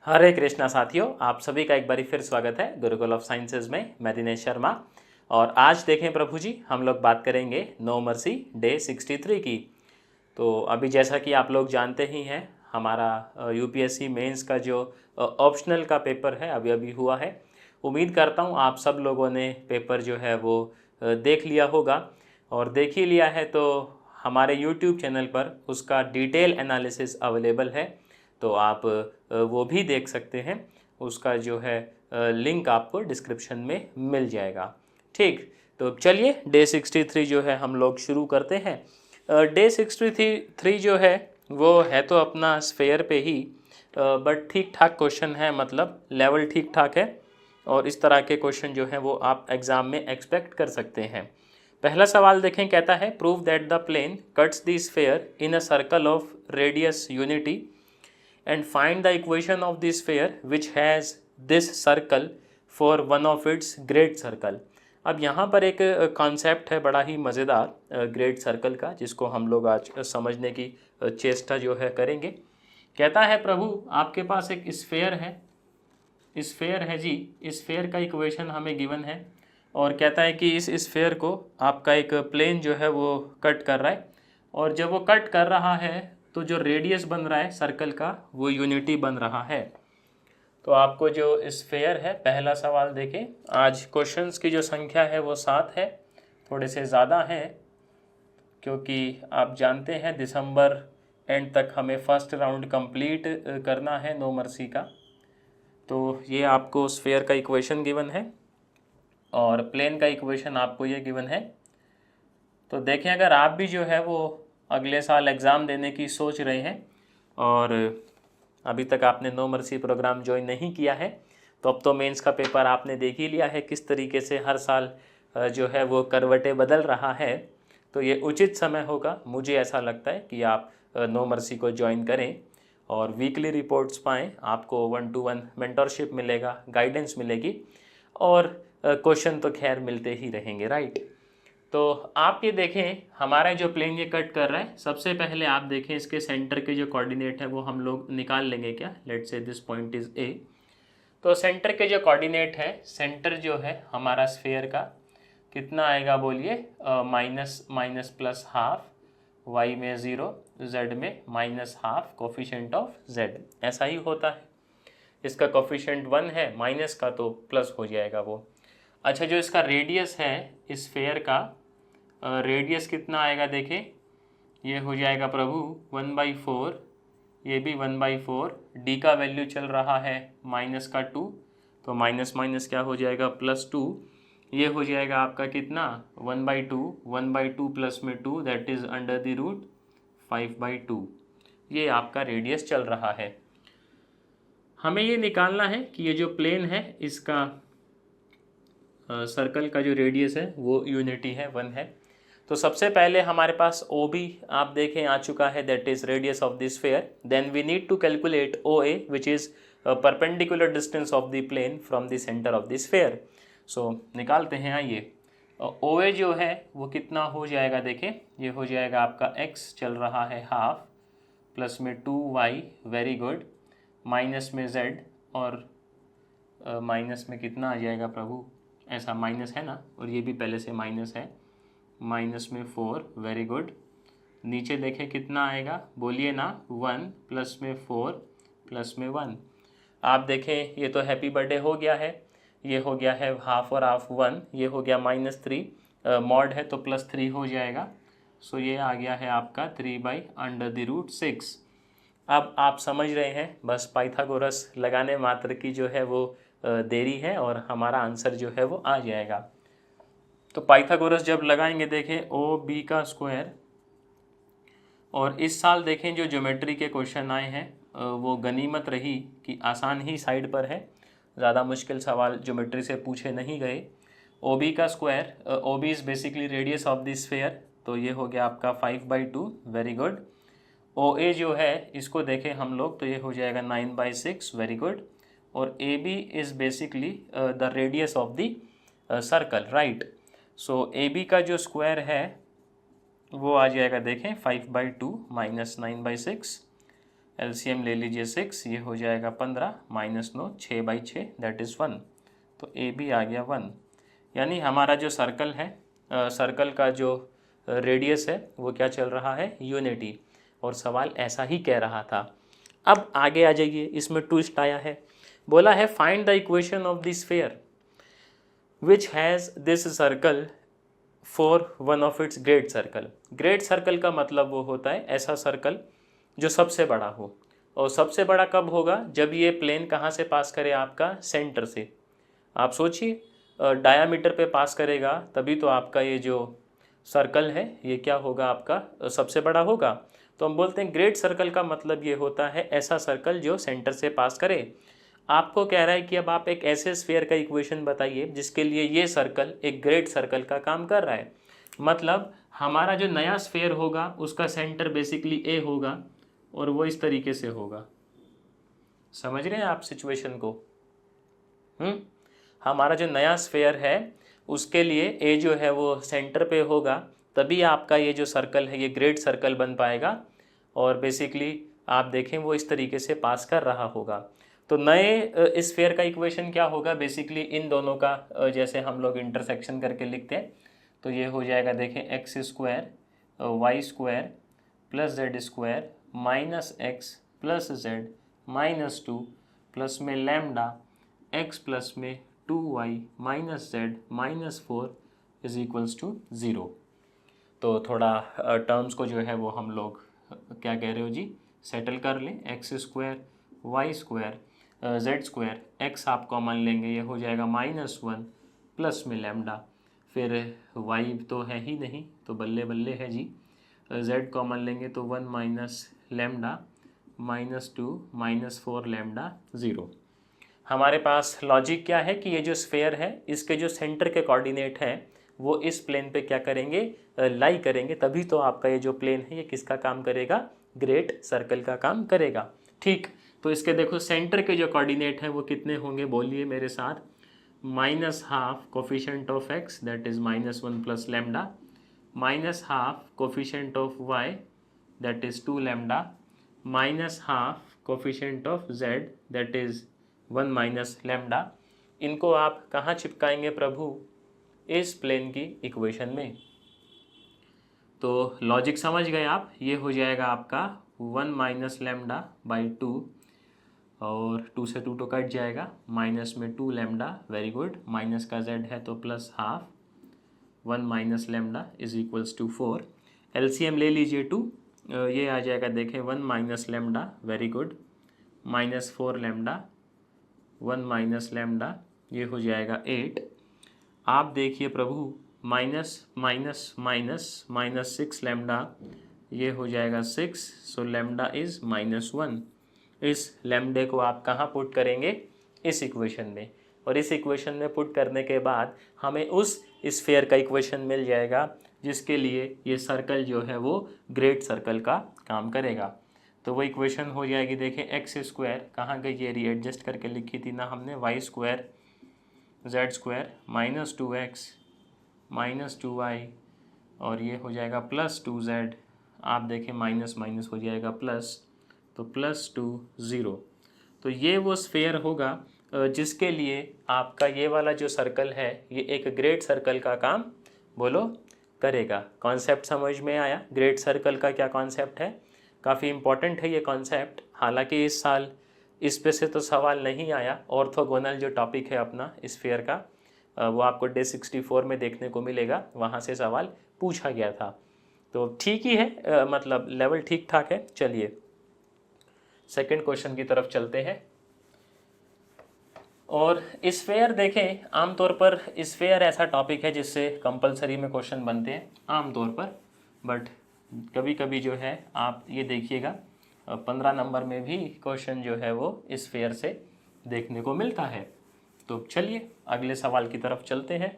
हरे कृष्णा साथियों, आप सभी का एक बार फिर स्वागत है गुरुकुल ऑफ साइंसेज में। मैं दिनेश शर्मा और आज देखें प्रभु जी, हम लोग बात करेंगे नो मर्सी डे 63 की। तो अभी जैसा कि आप लोग जानते ही हैं, हमारा यूपीएससी मेंस का जो ऑप्शनल का पेपर है अभी अभी हुआ है। उम्मीद करता हूँ आप सब लोगों ने पेपर जो है वो देख लिया होगा, और देख ही लिया है तो हमारे यूट्यूब चैनल पर उसका डिटेल एनालिसिस अवेलेबल है, तो आप वो भी देख सकते हैं। उसका जो है लिंक आपको डिस्क्रिप्शन में मिल जाएगा। ठीक, तो चलिए डे 63 जो है हम लोग शुरू करते हैं। डे 63 जो है वो है तो अपना स्फेयर पे ही, बट ठीक ठाक क्वेश्चन है, मतलब लेवल ठीक ठाक है, और इस तरह के क्वेश्चन जो हैं वो आप एग्ज़ाम में एक्सपेक्ट कर सकते हैं। पहला सवाल देखें, कहता है prove that the plane cuts the sphere in a circle of radius unity and find the equation of the sphere which has this circle for one of its great circle। अब यहाँ पर एक कॉन्सेप्ट है बड़ा ही मज़ेदार great circle का, जिसको हम लोग आज समझने की चेष्टा जो है करेंगे। कहता है प्रभु आपके पास एक स्फेयर है, स्फेयर है जी, स्फेयर का इक्वेशन हमें गिवन है, और कहता है कि इस स्फेयर को आपका एक प्लेन जो है वो कट कर रहा है, और जब वो कट कर रहा है तो जो रेडियस बन रहा है सर्कल का वो यूनिटी बन रहा है। तो आपको जो स्फेयर है, पहला सवाल देखें। आज क्वेश्चंस की जो संख्या है वो 7 है, थोड़े से ज़्यादा हैं, क्योंकि आप जानते हैं दिसंबर एंड तक हमें फर्स्ट राउंड कंप्लीट करना है नो मर्सी का। तो ये आपको स्फेयर का इक्वेशन गिवन है और प्लेन का इक्वेशन आपको ये गिवन है। तो देखें, अगर आप भी जो है वो अगले साल एग्ज़ाम देने की सोच रहे हैं और अभी तक आपने नो मर्सी प्रोग्राम ज्वाइन नहीं किया है, तो अब तो मेंस का पेपर आपने देख ही लिया है किस तरीके से हर साल जो है वो करवटें बदल रहा है। तो ये उचित समय होगा, मुझे ऐसा लगता है कि आप नो मर्सी को ज्वाइन करें और वीकली रिपोर्ट्स पाएँ। आपको 1-to-1 मेंटरशिप मिलेगा, गाइडेंस मिलेगी, और क्वेश्चन तो खैर मिलते ही रहेंगे, राइट। तो आप ये देखें, हमारा जो प्लेन ये कट कर रहा है, सबसे पहले आप देखें इसके सेंटर के जो कोऑर्डिनेट है वो हम लोग निकाल लेंगे क्या। Let's say this point is a. तो सेंटर के जो कोऑर्डिनेट है, सेंटर जो है हमारा स्फेयर का कितना आएगा बोलिए, minus minus plus half, y में 0, जेड में minus half, coefficient of z, ऐसा ही होता है। इसका कोफिशिएंट 1 है, माइनस का तो प्लस हो जाएगा वो। अच्छा, जो इसका रेडियस है स्फेयर का, रेडियस कितना आएगा देखें, ये हो जाएगा प्रभु 1/4, ये भी 1/4, डी का वैल्यू चल रहा है माइनस का 2, तो माइनस माइनस क्या हो जाएगा +2, ये हो जाएगा आपका कितना 1/2, 1/2 प्लस में 2 that is under the root 5/2। ये आपका रेडियस चल रहा है। हमें ये निकालना है कि ये जो प्लेन है इसका सर्कल का जो रेडियस है वो यूनिटी है, 1 है। तो सबसे पहले हमारे पास ओ बी आप देखें आ चुका है, that is radius of the sphere. Then we need to calculate O A which is perpendicular distance of the plane from the centre of the sphere. So निकालते हैं, आइए। ओ ए जो है वो कितना हो जाएगा देखें, ये हो जाएगा आपका x चल रहा है हाफ, प्लस में 2y, वेरी गुड, माइनस में z, और माइनस में कितना आ जाएगा प्रभु, ऐसा माइनस है ना, और ये भी पहले से माइनस है, माइनस में 4, वेरी गुड। नीचे देखें कितना आएगा बोलिए ना, 1 प्लस में 4 प्लस में 1। आप देखें ये तो हैप्पी बर्थडे हो गया है, ये हो गया है हाफ और हाफ 1, ये हो गया -3, मॉड है तो +3 हो जाएगा। सो ये आ गया है आपका 3/√6। अब आप समझ रहे हैं, बस पाइथागोरस लगाने मात्र की जो है वो देरी है और हमारा आंसर जो है वो आ जाएगा। तो पाइथागोरस जब लगाएंगे देखें ओ बी का स्क्वायर, और इस साल देखें जो ज्योमेट्री के क्वेश्चन आए हैं वो गनीमत रही कि आसान ही साइड पर है, ज़्यादा मुश्किल सवाल ज्योमेट्री से पूछे नहीं गए। ओ बी का square, O B is basically radius of the sphere, तो ये हो गया आपका 5/2, वेरी गुड। ओ ए जो है इसको देखें हम लोग, तो ये हो जाएगा 9/6, वेरी गुड। और A B is basically the radius of the circle, right. So A B का जो स्क्वायर है वो आ जाएगा देखें 5/2 -9/6, एलसीएम ले लीजिए 6, ये हो जाएगा 15 माइनस 9, 6/6 दैट इज़ 1। तो ए भी आ गया 1। यानी हमारा जो सर्कल है, सर्कल का जो रेडियस है वो क्या चल रहा है, यूनिटी। और सवाल ऐसा ही कह रहा था। अब आगे आ जाइए, इसमें ट्विस्ट आया है। बोला है find the equation of this sphere which has this circle for one of its great circle. Great circle का मतलब वो होता है ऐसा सर्कल जो सबसे बड़ा हो। और सबसे बड़ा कब होगा, जब ये प्लेन कहाँ से पास करे, आपका सेंटर से। आप सोचिए, डायामीटर पे पास करेगा तभी तो आपका ये जो सर्कल है ये क्या होगा, आपका सबसे बड़ा होगा। तो हम बोलते हैं ग्रेट सर्कल का मतलब ये होता है ऐसा सर्कल जो सेंटर से पास करे। आपको कह रहा है कि अब आप एक ऐसे स्फीयर का इक्वेशन बताइए जिसके लिए ये सर्कल एक ग्रेट सर्कल का काम कर रहा है। मतलब हमारा जो नया स्फीयर होगा उसका सेंटर बेसिकली ए होगा और वो इस तरीके से होगा। समझ रहे हैं आप सिचुएशन को? हमारा जो नया स्फीयर है उसके लिए ए जो है वो सेंटर पे होगा, तभी आपका ये जो सर्कल है ये ग्रेट सर्कल बन पाएगा। और बेसिकली आप देखें वो इस तरीके से पास कर रहा होगा। तो नए स्फीयर का इक्वेशन क्या होगा, बेसिकली इन दोनों का जैसे हम लोग इंटरसेक्शन करके लिखते हैं तो ये हो जाएगा, देखें x square y square plus z square minus x plus z minus 2 plus में लैम्डा एक्स प्लस में 2y minus z minus 4 is equals to 0। तो थोड़ा टर्म्स को जो है वो हम लोग क्या कह रहे हो जी, सेटल कर लें। X square y square z square, x आप कॉमन लेंगे ये हो जाएगा -1 प्लस में लैम्डा, फिर वाई तो है ही नहीं तो बल्ले बल्ले है जी, जेड कॉमन लेंगे तो 1 माइनस लैम्डा -2 -4 लैम्डा 0। हमारे पास लॉजिक क्या है कि ये जो स्फीयर है इसके जो सेंटर के कोऑर्डिनेट हैं वो इस प्लेन पे क्या करेंगे, लाई करेंगे, तभी तो आपका ये जो प्लेन है ये किसका काम करेगा, ग्रेट सर्कल का काम करेगा। ठीक, तो इसके देखो सेंटर के जो कोऑर्डिनेट हैं वो कितने होंगे, बोलिए मेरे साथ। -12 coefficient of x that is -1 plus lambda, -12 coefficient of y that is 2 lambda, -12 coefficient of z that is 1 minus lambda. इनको आप कहाँ चिपकाएंगे प्रभु, इस प्लेन की इक्वेशन में। तो लॉजिक समझ गए आप, ये हो जाएगा आपका 1 माइनस लैम्डा बाई 2 और 2 से 2 तो कट जाएगा, माइनस में 2 लैम्डा, वेरी गुड, माइनस का z है तो +12 1 minus lambda is equals to 4। LCM ले लीजिए 2, ये आ जाएगा, देखें 1 minus lambda, very good, -4 lambda 1 minus lambda, ये हो जाएगा 8। आप देखिए प्रभु, माइनस माइनस माइनस -6 लैम्डा, ये हो जाएगा 6, सो लैम्डा इज़ -1। इस लैम्डे को आप कहाँ पुट करेंगे, इस इक्वेशन में, और इस इक्वेशन में पुट करने के बाद हमें उस स्फीयर का इक्वेशन मिल जाएगा जिसके लिए ये सर्कल जो है वो ग्रेट सर्कल का काम करेगा। तो वो इक्वेशन हो जाएगी, देखें एक्स स्क्वायर कहाँ गई, ये रीएडजस्ट करके लिखी थी ना हमने, Y square z square -2x -2y और ये हो जाएगा +2z। आप देखें माइनस माइनस हो जाएगा प्लस, तो +2 0। तो ये वो स्फीयर होगा जिसके लिए आपका ये वाला जो सर्कल है ये एक ग्रेट सर्कल का काम बोलो करेगा। कॉन्सेप्ट समझ में आया, ग्रेट सर्कल का क्या कॉन्सेप्ट है, काफ़ी इम्पॉर्टेंट है ये कॉन्सेप्ट। हालांकि इस साल इस पे से तो सवाल नहीं आया, ऑर्थोगोनल जो टॉपिक है अपना स्फीयर का वो आपको डे 64 में देखने को मिलेगा, वहाँ से सवाल पूछा गया था। तो ठीक ही है, मतलब लेवल ठीक ठाक है। चलिए सेकंड क्वेश्चन की तरफ चलते हैं। और स्फीयर देखें, आमतौर पर स्फीयर ऐसा टॉपिक है जिससे कंपलसरी में क्वेश्चन बनते हैं आमतौर पर, बट कभी कभी जो है आप ये देखिएगा 15 नंबर में भी क्वेश्चन जो है वो स्फीयर से देखने को मिलता है। तो चलिए अगले सवाल की तरफ चलते हैं।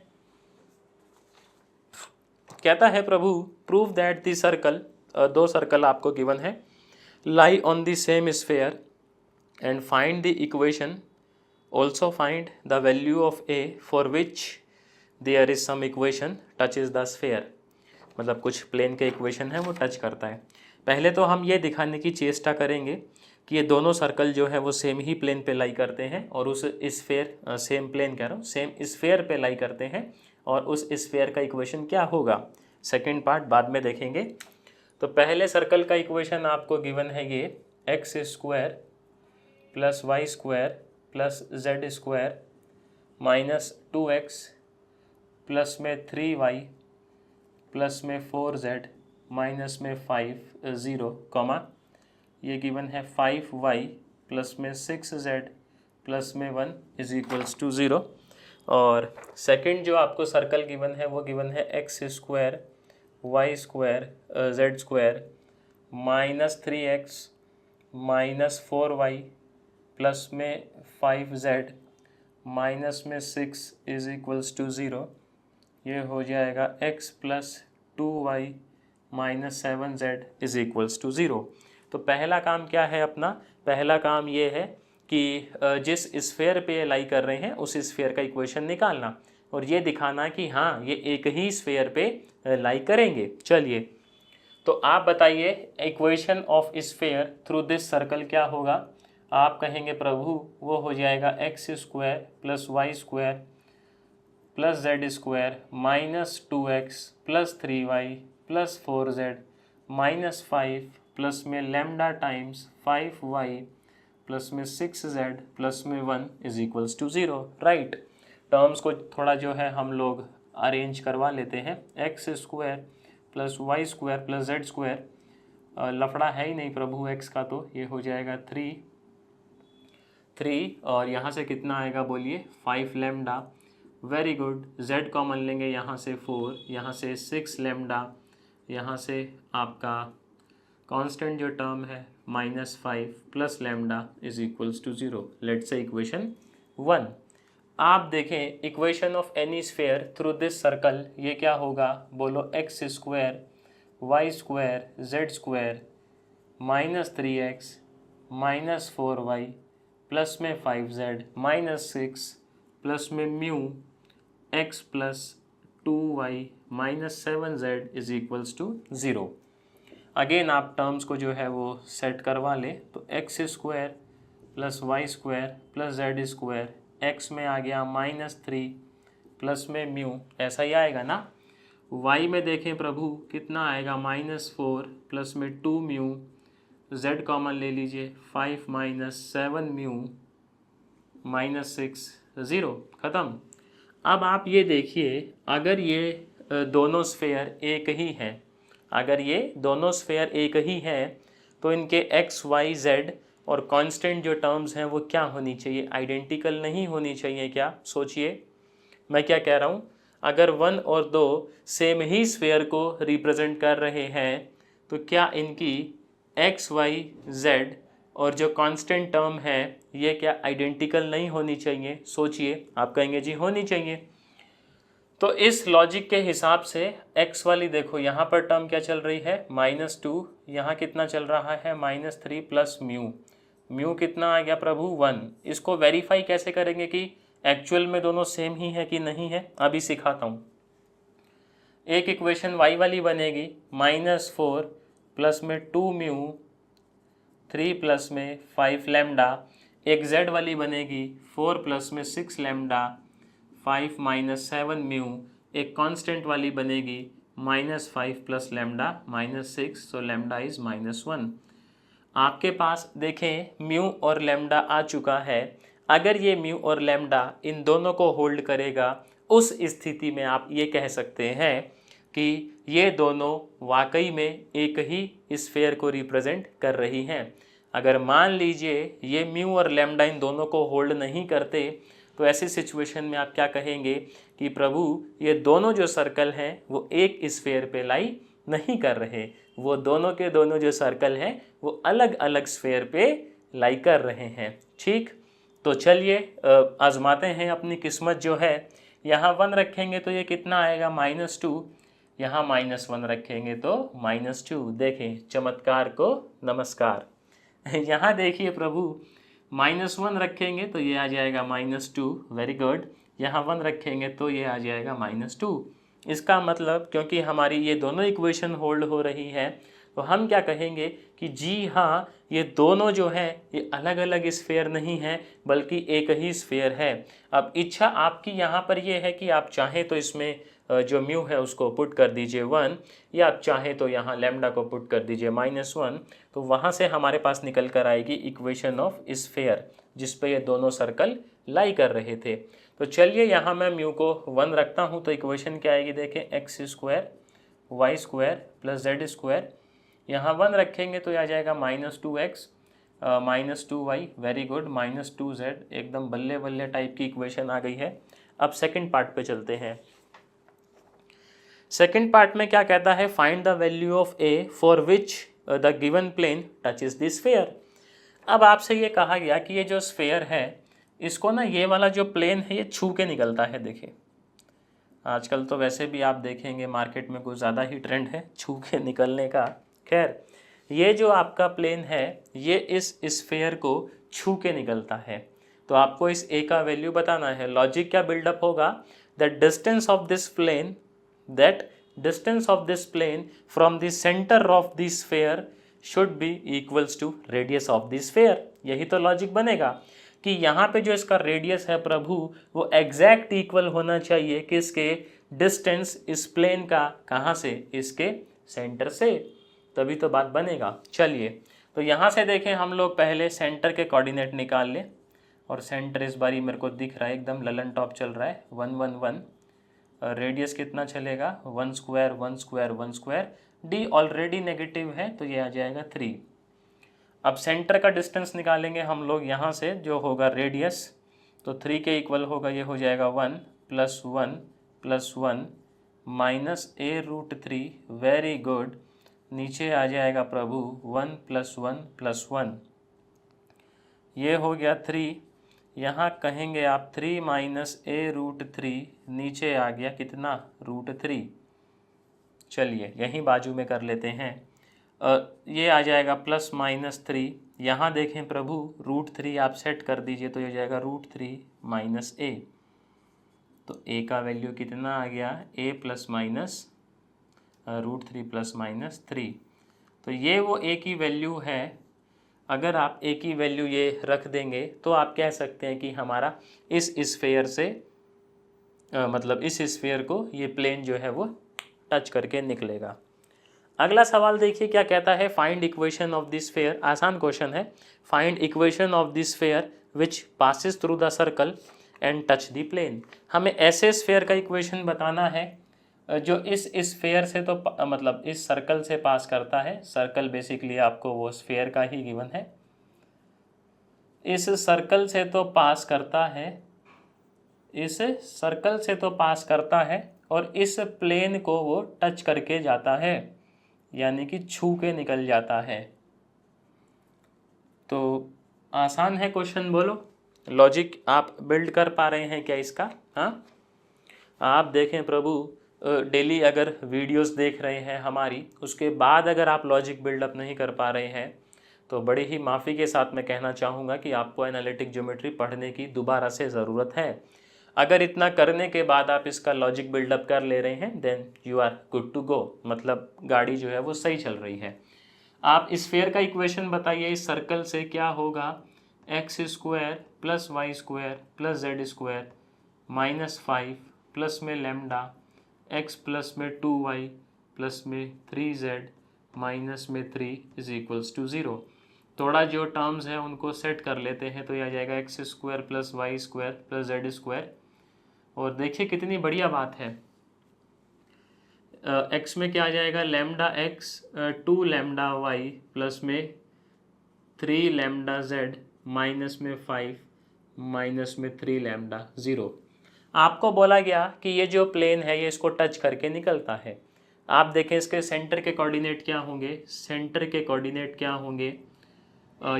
कहता है प्रभु प्रूव दैट दी सर्कल, दो सर्कल आपको गिवन है, lie on the same sphere and find the equation, also find the value of a for which there is some equation touches the sphere. मतलब कुछ प्लेन के equation है वो touch करता है। पहले तो हम ये दिखाने की चेष्टा करेंगे कि ये दोनों सर्कल जो है वो सेम ही प्लेन पे लाई करते हैं और उस स्फेयर सेम प्लेन कह रहा हूँ सेम स्फेयर पे लाई करते हैं और उस स्फेयर का इक्वेशन क्या होगा, सेकंड पार्ट बाद में देखेंगे। तो पहले सर्कल का इक्वेशन आपको गिवन है ये x square plus y square plus z square minus 2x plus में 3y प्लस में 4z माइनस में 5 0 कॉमा ये गिवन है 5y प्लस में 6z प्लस में 1 इज इक्वल्स टू 0। और सेकंड जो आपको सर्कल गिवन है वो गिवन है x square y square z square minus 3x minus 4y plus में 5z माइनस में 6 इज इक्वल्स टू 0। ये हो जाएगा x plus 2y minus 7z is equals to 0। तो पहला काम क्या है अपना, पहला काम ये है कि जिस स्फेयर पे लाई कर रहे हैं उस स्फेयर का इक्वेशन निकालना और ये दिखाना कि हाँ ये एक ही स्फेयर पे लाई करेंगे। चलिए तो आप बताइए equation of sphere through this circle क्या होगा। आप कहेंगे प्रभु वो हो जाएगा x square plus y square plus z square minus 2x plus 3y plus 4z minus 5 plus में लैम्डा टाइम्स 5y प्लस में 6z प्लस में 1 is equals to 0। Right, terms को थोड़ा जो है हम लोग अरेंज करवा लेते हैं। X square plus y square plus z square, लफड़ा है ही नहीं प्रभु एक्स का, तो ये हो जाएगा 3 और यहाँ से कितना आएगा बोलिए 5 lambda. Very good, Z common लेंगे यहाँ से 4, यहाँ से 6 लैम्डा, यहाँ से आपका कांस्टेंट जो टर्म है minus 5 plus lambda is equals to 0। Let's say equation 1। आप देखें equation of any sphere through this circle ये क्या होगा, बोलो x square y square z square minus 3x minus 4y plus में 5z माइनस 6 प्लस में mu x plus 2y minus 7z is equals to 0। Again आप terms को जो है वो सेट करवा लें तो x square plus y square plus z square, x में आ गया माइनस 3 प्लस में म्यू, ऐसा ही आएगा ना। वाई में देखें प्रभु कितना आएगा माइनस 4 प्लस में 2 म्यू, जेड कॉमन ले लीजिए 5 माइनस 7 म्यू माइनस 6 0, ख़त्म। अब आप ये देखिए अगर ये दोनों स्फेयर एक ही हैं, अगर ये दोनों स्फेयर एक ही हैं तो इनके एक्स वाई जेड और कांस्टेंट जो टर्म्स हैं वो क्या होनी चाहिए, आइडेंटिकल नहीं होनी चाहिए क्या। सोचिए मैं क्या कह रहा हूँ, अगर 1 और 2 सेम ही स्फेयर को रिप्रेजेंट कर रहे हैं तो क्या इनकी एक्स वाई जेड और जो कांस्टेंट टर्म है ये क्या आइडेंटिकल नहीं होनी चाहिए। सोचिए, आप कहेंगे जी होनी चाहिए। तो इस लॉजिक के हिसाब से x वाली देखो यहाँ पर टर्म क्या चल रही है -2, यहाँ कितना चल रहा है -3 प्लस म्यू कितना आ गया प्रभु 1। इसको वेरीफाई कैसे करेंगे कि एक्चुअल में दोनों सेम ही है कि नहीं है, अभी सिखाता हूँ। एक इक्वेशन y वाली बनेगी -4 प्लस में 2 म्यू 3 प्लस में 5 लैम्डा, एक z वाली बनेगी 4 प्लस में 6 लैम्डा 5 माइनस 7 म्यू, एक कांस्टेंट वाली बनेगी -5 plus lambda -6, so lambda is -1। आपके पास देखें म्यू और लैम्डा आ चुका है। अगर ये म्यू और लैम्डा इन दोनों को होल्ड करेगा उस स्थिति में आप ये कह सकते हैं कि ये दोनों वाकई में एक ही स्फेयर को रिप्रेजेंट कर रही हैं। अगर मान लीजिए ये म्यू और लैम्डा इन दोनों को होल्ड नहीं करते तो ऐसी सिचुएशन में आप क्या कहेंगे कि प्रभु ये दोनों जो सर्कल हैं वो एक स्फेयर पे लाई नहीं कर रहे, वो दोनों के दोनों जो सर्कल हैं वो अलग अलग स्फेयर पे लाई कर रहे हैं। ठीक, तो चलिए आजमाते हैं अपनी किस्मत जो है। यहाँ 1 रखेंगे तो ये कितना आएगा -2, यहाँ -1 रखेंगे तो -2। देखें चमत्कार को नमस्कार। यहाँ देखिए प्रभु -1 रखेंगे तो ये आ जाएगा -2, वेरी गुड। यहाँ 1 रखेंगे तो ये आ जाएगा -2। इसका मतलब क्योंकि हमारी ये दोनों इक्वेशन होल्ड हो रही है तो हम क्या कहेंगे कि जी हाँ, ये दोनों जो हैं ये अलग अलग स्फेयर नहीं हैं बल्कि एक ही स्फेयर है। अब इच्छा आपकी यहाँ पर ये है कि आप चाहें तो इसमें जो म्यू है उसको पुट कर दीजिए 1, या आप चाहें तो यहाँ लैम्डा को पुट कर दीजिए -1। तो वहाँ से हमारे पास निकल कर आएगी इक्वेशन ऑफ स्फेयर जिस पे ये दोनों सर्कल लाई कर रहे थे। तो चलिए यहाँ मैं म्यू को 1 रखता हूँ तो इक्वेशन क्या आएगी, देखें x² y² प्लस z²। यहाँ 1 रखेंगे तो ये आ जाएगा -2x -2y, very good, -2z, एकदम बल्ले बल्ले टाइप की इक्वेशन आ गई है। अब सेकंड पार्ट पे चलते हैं। सेकंड पार्ट में क्या कहता है, find the value of a for which the given plane touches the sphere. अब आपसे ये कहा गया कि ये जो स्फेयर है इसको ना ये वाला जो प्लेन है ये छू के निकलता है। देखिए आजकल तो वैसे भी आप देखेंगे मार्केट में कुछ ज़्यादा ही ट्रेंड है छू के निकलने का। खैर ये जो आपका प्लेन है ये इस स्फेयर को छू के निकलता है। तो आपको इस a का वैल्यू बताना है। लॉजिक क्या बिल्डअप होगा, that distance of this plane from the centre of the sphere should be equals to radius of the sphere. यही तो लॉजिक बनेगा कि यहाँ पे जो इसका रेडियस है प्रभु वो एग्जैक्ट इक्वल होना चाहिए किसके, डिस्टेंस इस प्लेन का, कहाँ से, इसके सेंटर से, तभी तो बात बनेगा। चलिए तो यहाँ से देखें हम लोग पहले सेंटर के कोऑर्डिनेट निकाल लें। और सेंटर इस बारी मेरे को दिख रहा है एकदम ललन टॉप चल रहा है 1 1 1। रेडियस कितना चलेगा 1 square 1 square 1 square, D already negative है तो ये आ जाएगा 3। अब सेंटर का डिस्टेंस निकालेंगे हम लोग यहाँ से, जो होगा रेडियस, तो 3 के इक्वल होगा, ये हो जाएगा 1 + 1 + 1 -a√3, वेरी गुड। नीचे आ जाएगा प्रभु 1 + 1 + 1, ये हो गया 3। यहाँ कहेंगे आप 3 - a√3, नीचे आ गया कितना, √3। चलिए यहीं बाजू में कर लेते हैं। ये आ जाएगा +-3। यहाँ देखें प्रभु √3 आप सेट कर दीजिए तो ये हो जाएगा √3 - a। तो a का वैल्यू कितना आ गया, a ± √3 ± 3। तो ये वो a की वैल्यू है। अगर आप a की वैल्यू ये रख देंगे तो आप कह सकते हैं कि हमारा इस स्फेयर से मतलब इस स्फेयर को ये प्लेन जो है वो टच करके निकलेगा। अगला सवाल देखिए क्या कहता है, find equation of this sphere. आसान क्वेश्चन है। Find equation of this sphere which passes through the circle and touch the plane. हमें ऐसे स्फेयर का इक्वेशन बताना है जो इस स्फेयर से तो मतलब इस सर्कल से पास करता है। सर्कल बेसिकली आपको वो स्फेयर का ही गिवन है। इस सर्कल से तो पास करता है, इस सर्कल से तो पास करता है और इस प्लेन को वो टच करके जाता है, यानी कि छू के निकल जाता है। तो आसान है क्वेश्चन, बोलो लॉजिक आप बिल्ड कर पा रहे हैं क्या इसका? हाँ, आप देखें प्रभु डेली अगर वीडियोस देख रहे हैं हमारी, उसके बाद अगर आप लॉजिक बिल्डअप नहीं कर पा रहे हैं तो बड़ी ही माफ़ी के साथ मैं कहना चाहूँगा कि आपको एनालिटिक ज्योमेट्री पढ़ने की दोबारा से ज़रूरत है। अगर इतना करने के बाद आप इसका लॉजिक बिल्डअप कर ले रहे हैं then you are good to go, मतलब गाड़ी जो है वो सही चल रही है। आप स्फेयर का इक्वेशन बताइए। इस सर्कल से क्या होगा, x² + y² + z² -5 प्लस में लैम्डा, x प्लस में 2y प्लस में 3z माइनस में 3 = 0। थोड़ा जो टर्म्स हैं उनको सेट कर लेते हैं तो यह आ जाएगा x² + y² + z²। और देखिए कितनी बढ़िया बात है, x में क्या आ जाएगा, lambda x 2 lambda y plus में 3 लैम्डा z माइनस में 5 माइनस में 3 लैम्डा 0। आपको बोला गया कि ये जो प्लेन है ये इसको टच करके निकलता है। आप देखें इसके सेंटर के कोऑर्डिनेट क्या होंगे, सेंटर के कोऑर्डिनेट क्या होंगे,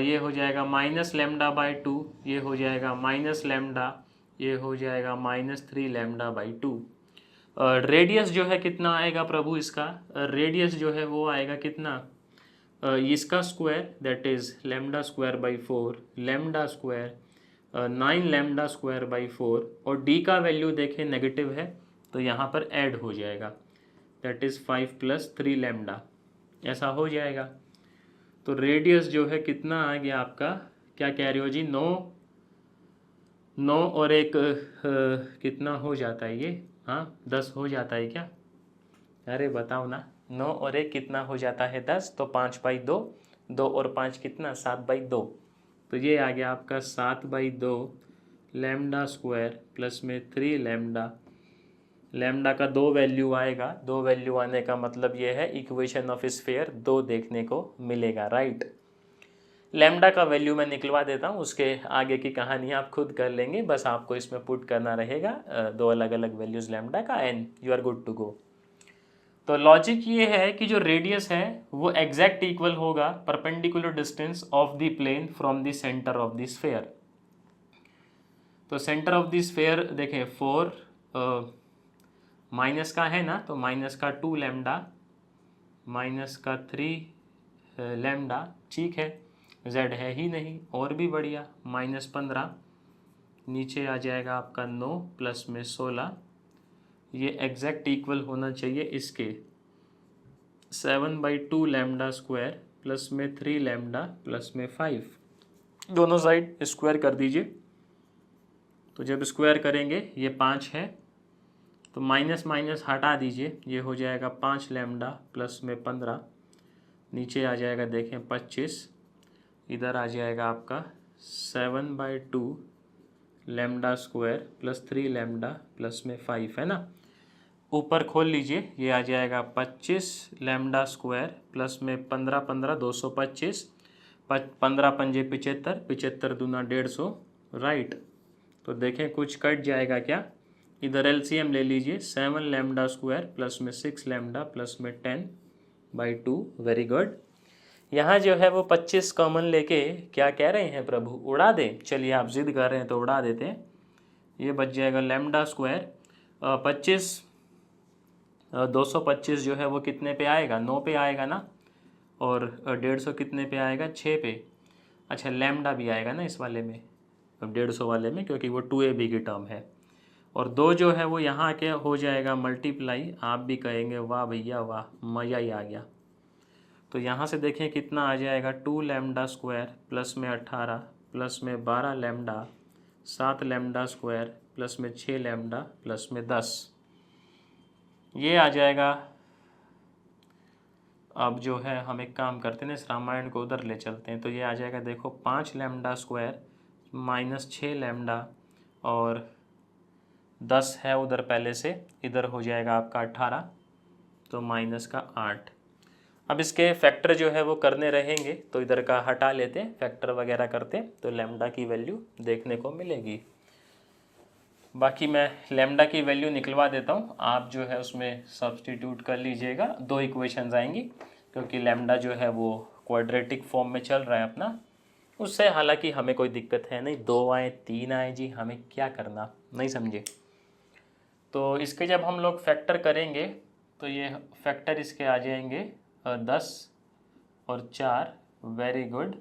ये हो जाएगा -λ/2, ये हो जाएगा -λ, ये हो जाएगा -3 λ/2। रेडियस जो है कितना आएगा प्रभु इसका, रेडियस जो है वो आएगा कितना, इसका स्क्वायर दैट इज λ²/4, λ² 9 λ²/4 और d का वैल्यू देखें नेगेटिव है तो यहाँ पर ऐड हो जाएगा दैट इज़ 5 + 3 लैम्डा। ऐसा हो जाएगा। तो रेडियस जो है कितना आ गया आपका, क्या कह रहे हो जी, 9, 9 और एक कितना हो जाता है ये, हाँ 10 हो जाता है क्या, अरे बताओ ना, 9 और एक कितना हो जाता है 10, तो 5/2, 2 और 5 कितना 7/2, तो ये आ गया आपका 7/2 लैम्डा स्क्वायर प्लस में 3 लैम्डा। लैम्डा का 2 वैल्यू आएगा, 2 वैल्यू आने का मतलब ये है इक्वेशन ऑफ स्फीयर 2 देखने को मिलेगा, राइट। लैम्डा का वैल्यू मैं निकलवा देता हूँ, उसके आगे की कहानी आप खुद कर लेंगे, बस आपको इसमें पुट करना रहेगा 2 अलग अलग वैल्यूज़ लैम्डा का, and you are good to go. तो लॉजिक ये है कि जो रेडियस है वो एग्जैक्ट इक्वल होगा perpendicular distance of the plane from the centre of the sphere. तो सेंटर ऑफ द स्फीयर देखें 4 माइनस का है ना, तो माइनस का 2 लैम्डा, माइनस का 3 लैम्डा, ठीक है। z है ही नहीं, और भी बढ़िया, -15, नीचे आ जाएगा आपका 9 प्लस में 16, ये एग्जैक्ट इक्वल होना चाहिए इसके 7/2 लैम्डा स्क्वायर प्लस में 3 लैम्डा प्लस में 5, दोनों साइड स्क्वायर कर दीजिए। तो जब स्क्वायर करेंगे ये 5 है, तो माइनस माइनस हटा दीजिए, ये हो जाएगा 5 लैम्डा प्लस में 15, नीचे आ जाएगा देखें 25, इधर आ जाएगा आपका 7/2 lambda square plus 3 lambda plus में 5, है ना। ऊपर खोल लीजिए, ये आ जाएगा 25 लैम्डा स्क्वायर प्लस में 15 15 225, 15 पंजे 75, 75 दूना 150, राइट। तो देखें कुछ कट जाएगा क्या, इधर एलसीएम ले लीजिए, 7 लैम्डा स्क्वायर प्लस में 6 लैम्डा प्लस में 10/2, वेरी गुड। यहाँ जो है वो 25 कॉमन लेके क्या कह रहे हैं प्रभु, उड़ा दें, चलिए आप जिद कर रहे हैं तो उड़ा देते हैं। ये बच जाएगा लैम्डा स्क्वायर 25, 225 जो है वो कितने पे आएगा, 9 पे आएगा ना, और 150 कितने पे आएगा, 6 पे। अच्छा लैम्डा भी आएगा ना इस वाले में, अब 150 वाले में, क्योंकि वो 2ab की टर्म है, और 2 जो है वो यहाँ के हो जाएगा मल्टीप्लाई, आप भी कहेंगे वाह भैया वाह, मज़ा ही आ गया। तो यहाँ से देखें कितना आ जाएगा, 2 लैम्डा स्क्वायर प्लस में 18 प्लस में 12 लैम्डा, 7 लैम्डा स्क्वायर प्लस में 6 लैम्डा प्लस में 10, ये आ जाएगा। अब जो है हम एक काम करते हैं ना, इस रामायण को उधर ले चलते हैं, तो ये आ जाएगा देखो 5 लैम्डा स्क्वायर माइनस 6 लैम्डा, और 10 है उधर पहले से, इधर हो जाएगा आपका 18, तो माइनस का 8। अब इसके फैक्टर जो है वो करने रहेंगे, तो इधर का हटा लेते हैं, फैक्टर वगैरह करते हैं, तो लैम्डा की वैल्यू देखने को मिलेगी। बाकी मैं लैम्डा की वैल्यू निकलवा देता हूँ, आप जो है उसमें सब्सटीट्यूट कर लीजिएगा, 2 इक्वेशंस आएंगी, क्योंकि लैम्डा जो है वो क्वाड्रेटिक फॉर्म में चल रहा है अपना, उससे हालांकि हमें कोई दिक्कत है नहीं, 2 आए 3 आए जी, हमें क्या करना, नहीं समझे। तो इसके जब हम लोग फैक्टर करेंगे, तो ये फैक्टर इसके आ जाएंगे 10 और 4, वेरी गुड,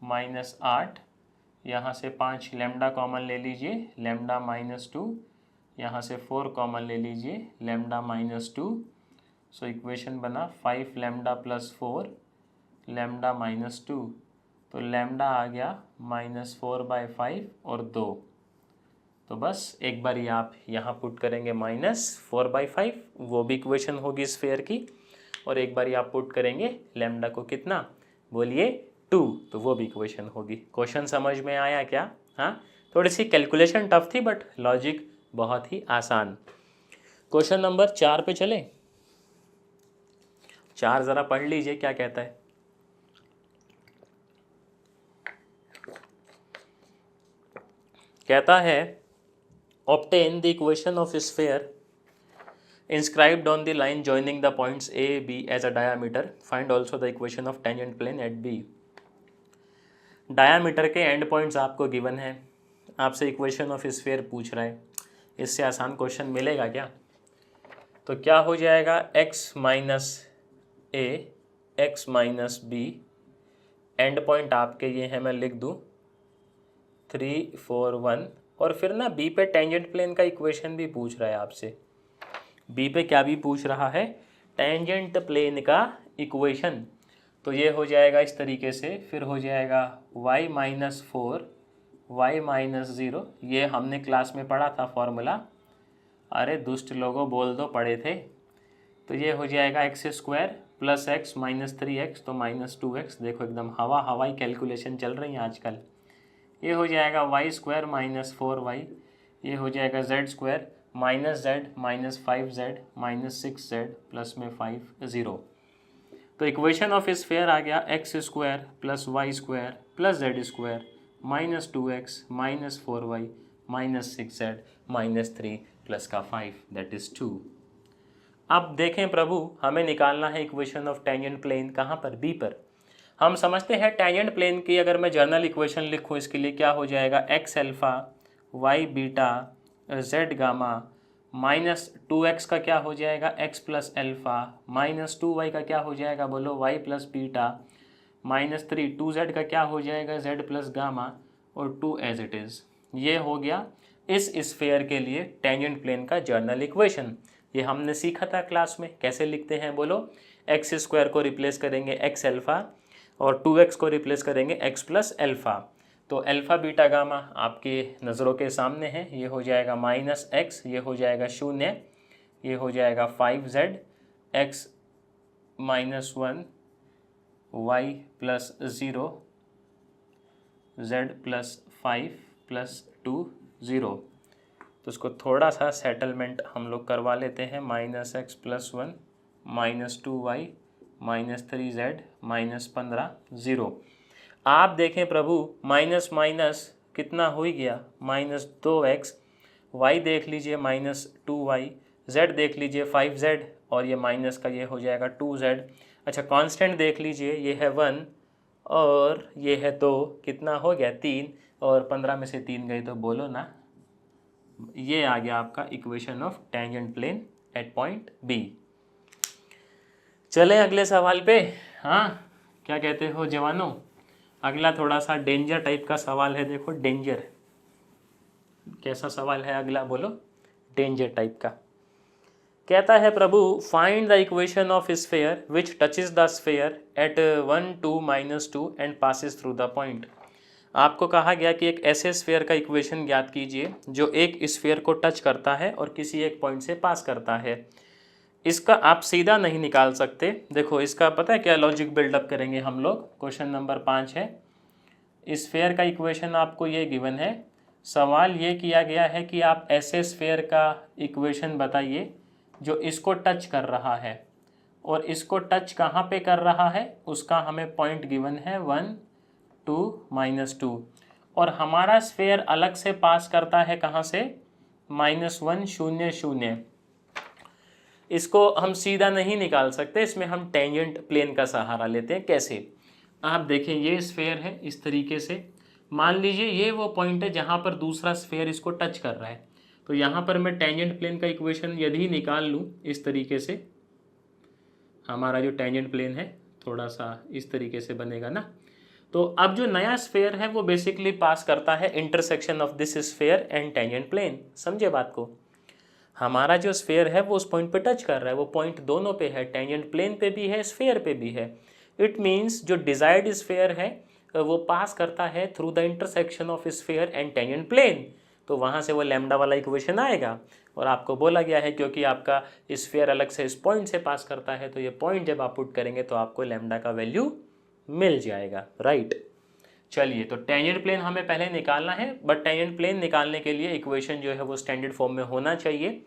-8, यहाँ से 5 लैम्डा कॉमन ले लीजिए, लैम्डा -2, यहाँ से 4 कॉमन ले लीजिए, लैम्डा -2, सो इक्वेशन बना 5 लैम्डा प्लस 4 लैम्डा -2, तो लैम्डा आ गया -4/5 और 2, तो बस एक बार ये आप यहाँ पुट करेंगे -4/5, वो भी इक्वेशन होगी स्फीयर की, और एक बार आप पुट करेंगे लैम्डा को कितना, बोलिए 2, तो वो भी इक्वेशन होगी। क्वेश्चन समझ में आया क्या, हाँ थोड़ी सी कैलकुलेशन टफ थी, बट लॉजिक बहुत ही आसान। क्वेश्चन नंबर 4 पे चलें, 4 ज़रा पढ़ लीजिए क्या कहता है। कहता है obtain the equation of sphere inscribed on the line joining the points A, B as a diameter. Find also the equation of tangent plane at B. Diameter के एंड पॉइंट्स आपको गिवन है, आपसे इक्वेशन ऑफ स्फीयर पूछ रहा है, इससे आसान question मिलेगा क्या। तो क्या हो जाएगा, x minus a x minus b, and point आपके ये हैं, मैं लिख दूँ 3 4 1, और फिर ना बी पे टेंजेंट प्लेन का इक्वेशन भी पूछ रहा है आपसे। बी पे क्या भी पूछ रहा है, टेंजेंट प्लेन का इक्वेशन। तो ये हो जाएगा इस तरीके से, फिर हो जाएगा y माइनस 4 y माइनस 0, ये हमने क्लास में पढ़ा था फॉर्मूला, अरे दुष्ट लोगों बोल दो पढ़े थे। तो ये हो जाएगा x square plus x minus 3x, तो माइनस 2x, देखो एकदम हवाई कैलकुलेशन चल रही है आजकल। ये हो जाएगा वाई स्क्वायर माइनस 4y, ये हो जाएगा z square minus z minus 5z minus 6z plus में 5 0। तो इक्वेशन ऑफ स्फीयर आ गया x square plus y square plus z square minus 2x minus 4y minus 6z minus 3 plus का 5 that is 2। अब देखें प्रभु, हमें निकालना है इक्वेशन ऑफ टेंजेंट प्लेन, कहाँ पर, बी पर। हम समझते हैं टेंजेंट प्लेन की अगर मैं जर्नल इक्वेशन लिखूँ इसके लिए क्या हो जाएगा, x alpha y beta z gamma minus 2x का क्या हो जाएगा x plus alpha minus 2y का क्या हो जाएगा बोलो Y plus beta minus 3 2z का क्या हो जाएगा जेड प्लस गामा और 2 एज इट इज़। ये हो गया इस स्फीयर के लिए टेंजेंट प्लेन का जर्नल इक्वेशन। ये हमने सीखा था क्लास में, कैसे लिखते हैं बोलो, एक्स स्क्वायर को रिप्लेस करेंगे एक्स अल्फ़ा और 2x को रिप्लेस करेंगे x प्लस अल्फ़ा। तो अल्फ़ा बीटा गामा आपके नज़रों के सामने है, ये हो जाएगा माइनस x, ये हो जाएगा 0, ये हो जाएगा 5z x minus 1 y plus 0 z plus 5 plus 2 0। तो इसको थोड़ा सा सेटलमेंट हम लोग करवा लेते हैं, minus x plus 1 minus 2y minus 3z minus 15 0। आप देखें प्रभु, माइनस माइनस कितना हो ही गया, माइनस 2x, y देख लीजिए माइनस 2y, z देख लीजिए 5z और ये माइनस का ये हो जाएगा 2z। अच्छा कांस्टेंट देख लीजिए, ये है 1 और ये है 2, कितना हो गया 3, और 15 में से 3 गए तो बोलो ना, ये आ गया आपका equation of tangent plane at point B. चलें अगले सवाल पे। हाँ क्या कहते हो जवानों, अगला थोड़ा सा डेंजर टाइप का सवाल है, देखो डेंजर कैसा सवाल है अगला बोलो, डेंजर टाइप का। कहता है प्रभु, find the equation of sphere which touches the sphere at 1 2 minus 2 and passes through the point. आपको कहा गया कि एक ऐसे स्फीयर का इक्वेशन ज्ञात कीजिए जो एक स्फीयर को टच करता है और किसी एक पॉइंट से पास करता है। इसका आप सीधा नहीं निकाल सकते, देखो इसका पता है क्या लॉजिक बिल्डअप करेंगे हम लोग। क्वेश्चन नंबर 5 है, स्फीयर का इक्वेशन आपको ये गिवन है, सवाल ये किया गया है कि आप ऐसे स्फीयर का इक्वेशन बताइए जो इसको टच कर रहा है, और इसको टच कहाँ पे कर रहा है उसका हमें पॉइंट गिवन है 1 2 माइनस 2, और हमारा स्फीयर अलग से पास करता है कहाँ से, -1 0 0। इसको हम सीधा नहीं निकाल सकते, इसमें हम टेंजेंट प्लेन का सहारा लेते हैं। कैसे, आप देखें ये स्फीयर है इस तरीके से, मान लीजिए ये वो पॉइंट है जहाँ पर दूसरा स्फीयर इसको टच कर रहा है, तो यहाँ पर मैं टेंजेंट प्लेन का इक्वेशन यदि निकाल लूँ इस तरीके से, हमारा जो टेंजेंट प्लेन है थोड़ा सा इस तरीके से बनेगा ना। तो अब जो नया स्फीयर है वो बेसिकली पास करता है intersection of this sphere and tangent plane. समझे बात को, हमारा जो स्फीयर है वो उस पॉइंट पे टच कर रहा है, वो पॉइंट दोनों पे है, टेंजेंट प्लेन पे भी है स्फीयर पे भी है। इट मीन्स जो डिजायर्ड स्फीयर है वो पास करता है through the intersection of sphere and tangent plane, तो वहाँ से वो लैम्डा वाला इक्वेशन आएगा। और आपको बोला गया है क्योंकि आपका स्फीयर अलग से इस पॉइंट से पास करता है, तो ये पॉइंट जब आप पुट करेंगे तो आपको लैम्डा का वैल्यू मिल जाएगा, राइट। चलिए, तो टेंजेंट प्लेन हमें पहले निकालना है, बट टेंजेंट प्लेन निकालने के लिए इक्वेशन जो है वो स्टैंडर्ड फॉर्म में होना चाहिए।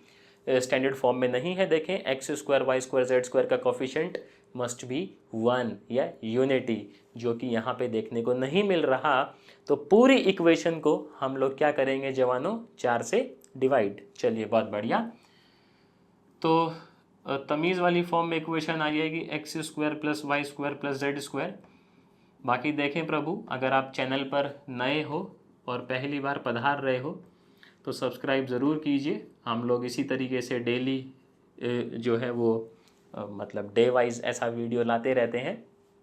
स्टैंडर्ड फॉर्म में नहीं है, देखें x square y square z square का कोफिशिएंट मस्ट बी 1 या यूनिटी, जो कि यहाँ पे देखने को नहीं मिल रहा। तो पूरी इक्वेशन को हम लोग क्या करेंगे जवानों, 4 से डिवाइड। चलिए बहुत बढ़िया, तो तमीज़ वाली फॉर्म में इक्वेशन आ जाएगी x square plus y square plus z square. बाकी देखें प्रभु, अगर आप चैनल पर नए हो और पहली बार पधार रहे हो तो सब्सक्राइब ज़रूर कीजिए। हम लोग इसी तरीके से डेली जो है वो मतलब डे वाइज ऐसा वीडियो लाते रहते हैं।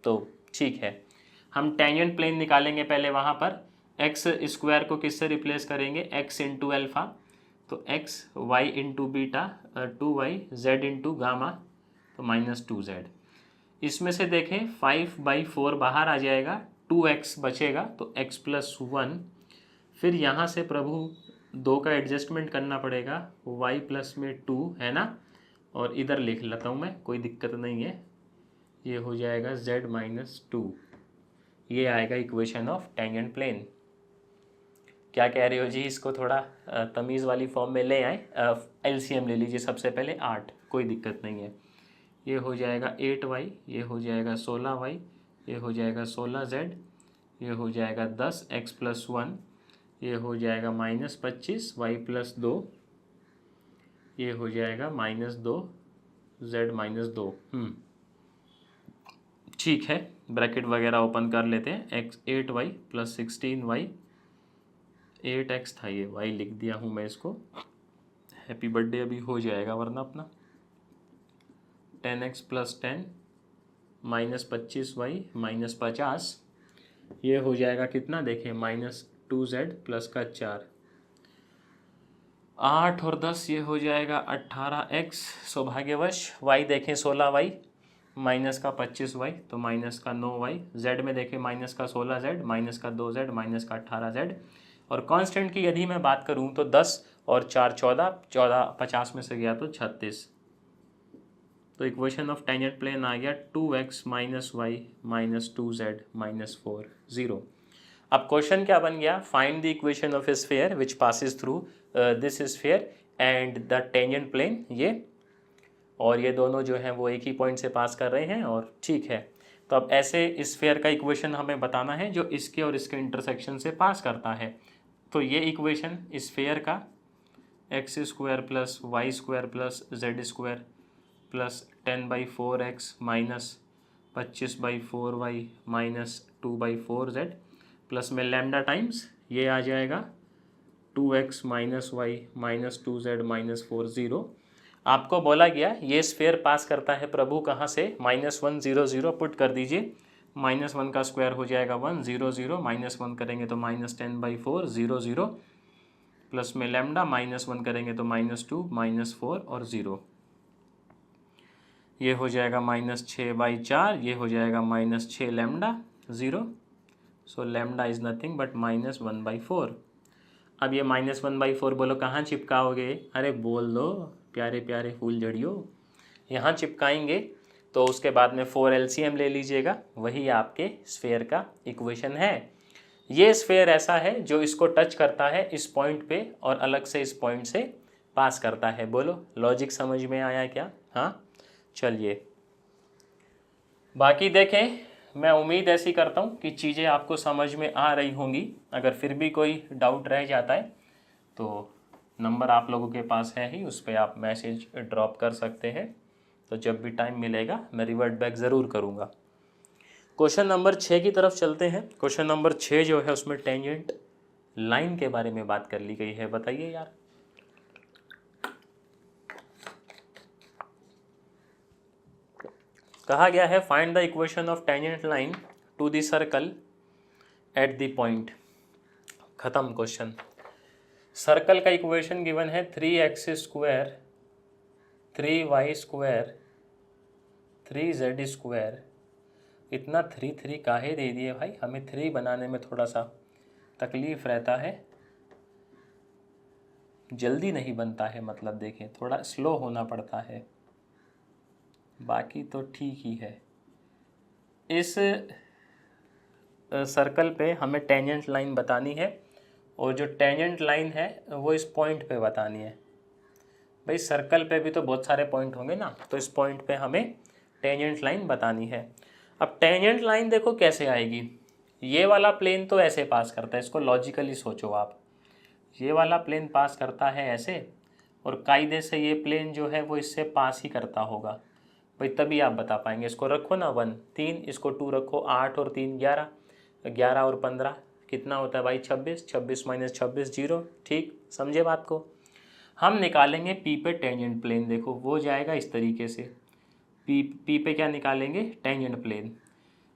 तो ठीक है, हम टेंजेंट प्लेन निकालेंगे पहले। वहाँ पर एक्स स्क्वायर को किससे रिप्लेस करेंगे, एक्स इंटू अल्फ़ा, तो x y into beta 2y z into gamma, तो -2z। इसमें से देखें 5/4 बाहर आ जाएगा, 2x बचेगा तो x + 1। फिर यहाँ से प्रभु 2 का एडजस्टमेंट करना पड़ेगा, y प्लस में 2 है ना, और इधर लिख लेता हूँ मैं, कोई दिक्कत नहीं है। ये हो जाएगा z - 2। ये आएगा इक्वेशन ऑफ टेंजेंट प्लेन। क्या कह रहे हो जी, इसको थोड़ा तमीज़ वाली फॉर्म में ले आए। एलसीएम ले लीजिए सबसे पहले 8, कोई दिक्कत नहीं है। ये हो जाएगा 8y, ये हो जाएगा 16y, ये हो जाएगा 16z, ये हो जाएगा 10x + 1, ये हो जाएगा -25y + 2, ये हो जाएगा -2z - 2। ठीक है, ब्रैकेट वगैरह ओपन कर लेते हैं। x 8y + 16y, 8x था, ये y लिख दिया हूँ मैं इसको। हैप्पी बर्थडे अभी हो जाएगा वरना अपना। 10x + 10 -25y -50, ये हो जाएगा कितना देखें, -2z + का 4, 8 और 10 ये हो जाएगा 18x। सौभाग्यवश y देखें 16y माइनस का 25y तो माइनस का 9y, z में देखें माइनस का 16z माइनस का 2z माइनस का 18z। और कांस्टेंट की यदि मैं बात करूं तो 10 और 4 14, 14 50 में से गया तो 36। तो इक्वेशन ऑफ टेंजेंट प्लेन आ गया 2x - y - 2z - 4 0। अब क्वेश्चन क्या बन गया, find the equation of a sphere which passes through this sphere and the tangent plane. ये और ये दोनों जो हैं वो एक ही पॉइंट से पास कर रहे हैं, और ठीक है। तो अब ऐसे स्फीयर का इक्वेशन हमें बताना है जो इसके और इसके इंटरसेक्शन से पास करता है। तो ये इक्वेशन स्फीयर का x² + y² + z² + 10/4x - 25/4y - 2/4z plus में लैम्डा टाइम्स ये आ जाएगा 2x - y - 2z - 4 0। आपको बोला गया ये स्फीयर पास करता है प्रभु कहाँ से, -1 0 0 पुट कर दीजिए। -1 का स्क्वायर हो जाएगा 1 0 0, -1 करेंगे तो -10/4 0 0, प्लस में लैम्डा -1 करेंगे तो -2 -4 और 0। ये हो जाएगा -6/4, ये हो जाएगा -6 lambda 0। So lambda is nothing but -1/4। अब ये -1/4 बोलो कहाँ चिपकाओगे, अरे बोल दो प्यारे प्यारे फूल झड़ियो, यहाँ चिपकाएंगे। तो उसके बाद में 4 LCM ले लीजिएगा, वही आपके स्फीयर का इक्वेशन है। ये स्फीयर ऐसा है जो इसको टच करता है इस पॉइंट पे और अलग से इस पॉइंट से पास करता है। बोलो लॉजिक समझ में आया क्या? हाँ चलिए, बाकी देखें, मैं उम्मीद ऐसी करता हूँ कि चीज़ें आपको समझ में आ रही होंगी। अगर फिर भी कोई डाउट रह जाता है तो नंबर आप लोगों के पास है ही, उस पर आप मैसेज ड्रॉप कर सकते हैं। तो जब भी टाइम मिलेगा मैं रिवर्ट बैक ज़रूर करूँगा। क्वेश्चन नंबर 6 की तरफ चलते हैं। क्वेश्चन नंबर 6 जो है उसमें टेंजेंट लाइन के बारे में बात कर ली गई है। बताइए यार, कहा गया है find the equation of tangent line to the circle at the point. खत्म क्वेश्चन। सर्कल का इक्वेशन गिवन है 3x² 3y² 3z²। इतना 3 3 काहे दे दिए भाई, हमें 3 बनाने में थोड़ा सा तकलीफ रहता है, जल्दी नहीं बनता है, मतलब देखें थोड़ा स्लो होना पड़ता है, बाकी तो ठीक ही है। इस सर्कल पे हमें टेंजेंट लाइन बतानी है और जो टेंजेंट लाइन है वो इस पॉइंट पे बतानी है। भाई सर्कल पे भी तो बहुत सारे पॉइंट होंगे ना, तो इस पॉइंट पे हमें टेंजेंट लाइन बतानी है। अब टेंजेंट लाइन देखो कैसे आएगी, ये वाला प्लेन तो ऐसे पास करता है, इसको लॉजिकली सोचो आप। ये वाला प्लेन पास करता है ऐसे, और कायदे से ये प्लेन जो है वो इससे पास ही करता होगा भाई, तभी आप बता पाएंगे। इसको रखो ना 1 3, इसको 2 रखो, 8 और 3 11, 11 और 15 कितना होता है भाई 26, 26 - 26 0। ठीक समझे बात को। हम निकालेंगे पी पे टेंजेंट प्लेन, देखो वो जाएगा इस तरीके से। पी पे क्या निकालेंगे, टेंजेंट प्लेन।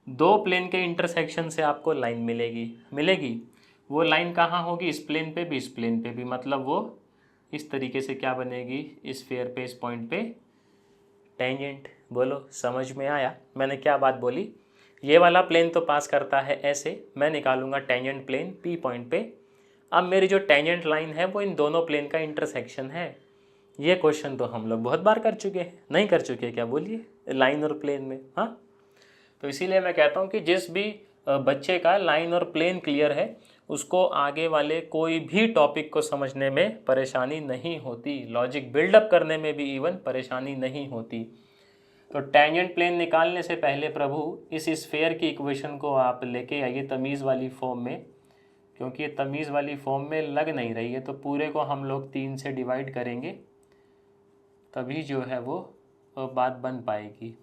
दो प्लेन के इंटरसेक्शन से आपको लाइन मिलेगी। वो लाइन कहाँ होगी, इस प्लेन पे भी इस प्लेन पे भी, मतलब वो इस तरीके से क्या बनेगी, इस स्फीयर पे इस पॉइंट पे टेंजेंट बोलो, समझ में आया मैंने क्या बात बोली? ये वाला प्लेन तो पास करता है ऐसे, मैं निकालूंगा टेंजेंट प्लेन पी पॉइंट पे। अब मेरी जो टेंजेंट लाइन है वो इन दोनों प्लेन का इंटरसेक्शन है। ये क्वेश्चन तो हम लोग बहुत बार कर चुके हैं, नहीं कर चुके क्या बोलिए, लाइन और प्लेन में। हाँ, तो इसीलिए मैं कहता हूँ कि जिस भी बच्चे का लाइन और प्लेन क्लियर है उसको आगे वाले कोई भी टॉपिक को समझने में परेशानी नहीं होती, लॉजिक बिल्डअप करने में भी इवन परेशानी नहीं होती। तो टेंजेंट प्लेन निकालने से पहले प्रभु इस स्फेयर की इक्वेशन को आप लेके आइए तमीज़ वाली फॉर्म में, क्योंकि ये तमीज़ वाली फॉर्म में लग नहीं रही है। तो पूरे को हम लोग 3 से डिवाइड करेंगे तभी जो है वो बात बन पाएगी।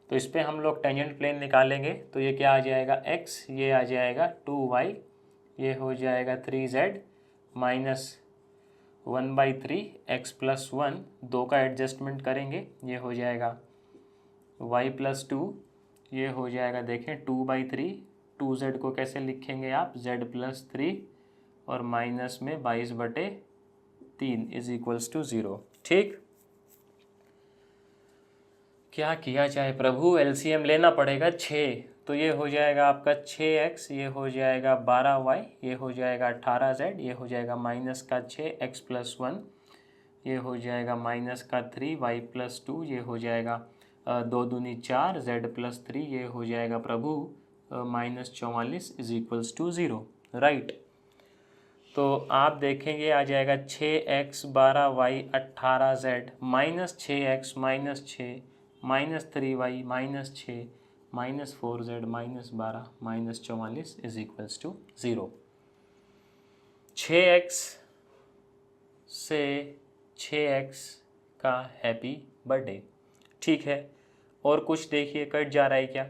तो इस पर हम लोग टेंजेंट प्लेन निकालेंगे तो ये क्या आ जाएगा x, ये आ जाएगा 2y, ये हो जाएगा 3z माइनस 1/3 x प्लस 1, 2 का एडजस्टमेंट करेंगे, ये हो जाएगा y प्लस 2, ये हो जाएगा देखें 2/3, 2z को कैसे लिखेंगे आप, z प्लस 3 और माइनस में 22/3 इज इक्वल्स टू 0। ठीक, क्या किया जाए प्रभु, एलसीएम लेना पड़ेगा 6, तो ये हो जाएगा आपका 6x, ये हो जाएगा 12y, ये हो जाएगा 18z, ये हो जाएगा माइनस का 6x प्लस 1, ये हो जाएगा माइनस का 3y प्लस 2, ये हो जाएगा 2 दूनी 4, z प्लस 3, ये हो जाएगा प्रभु -44 इज इक्वल्स टू 0। राइट, तो आप देखेंगे आ जाएगा 6x 12y 18z minus 6x minus 6 minus 3y minus 6 minus 4z minus 12 minus 44 is equals to 0। 6x से 6x का हैप्पी बर्थडे। ठीक है, और कुछ देखिए कट जा रहा है क्या?